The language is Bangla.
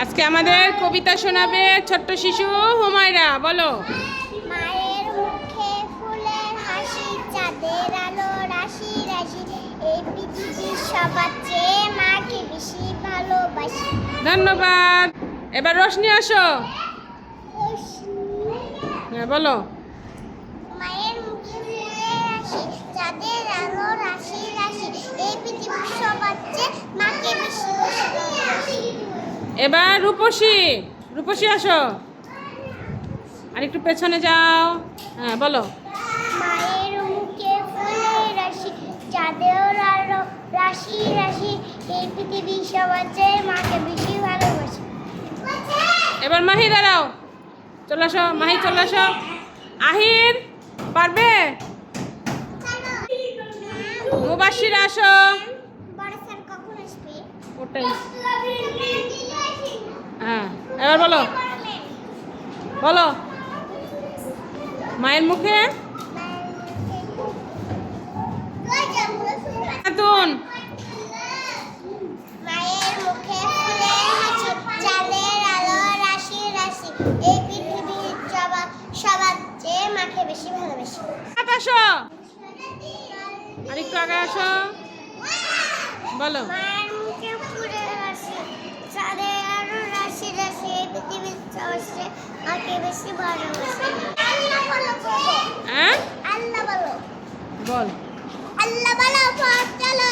আজকে আমাদের কবিতা শোনাবে ছোট্ট শিশু হুমায়রা। বলো। মায়ের মুখে ফুলের হাসি, চাঁদের আলো রাশি রাশি, এই পৃথিবীর সবার চেয়ে মাকে বেশি ভালোবাসি। ধন্যবাদ। এবার রোশনি আসো। হ্যাঁ বলো। মায়ের মুখে ফুলের হাসি, চাঁদের আলো রাশি রাশি, এই পৃথিবীর সবার চেয়ে মাকে বেশি ভালোবাসি। এবার রূপসী। রূপসী আসো, আর একটু পেছনে যাও। হ্যাঁ বলো। মায়ের মুখে ফুলের রাশি, চাঁদের আলো রাশি রাশি, এই পৃথিবীর সবার চেয়ে মাকে বেশি ভালোবাসি। এবার মাহি দাঁড়াও, চলে আসো। মাহি চলে আসো। আহির পারবে? মুবাশির আসো। বড় স্যার কখন আসবে? ওটাই। হ্যাঁ এবার বলো। বলো। মায়ের মুখে খাতুন। মায়ের মুখে ফুলের হাসি, চাঁদের আলো রাশি রাশি, এই পৃথিবীর সবার চেয়ে মাকে বেশি ভালোবাসি। আসো, আর একটু আগে আসো। বলো। মায়ের মুখে ফুলের হাসি, চাঁদের আলো রাশি রাশি, এই পৃথিবীর সবার চেয়ে মাকে বেশি ভালোবাসি। আল্লাহ বলো বাবা। হ্যাঁ আল্লাহ বলো। বল। আল্লাহ বলো পথ চলো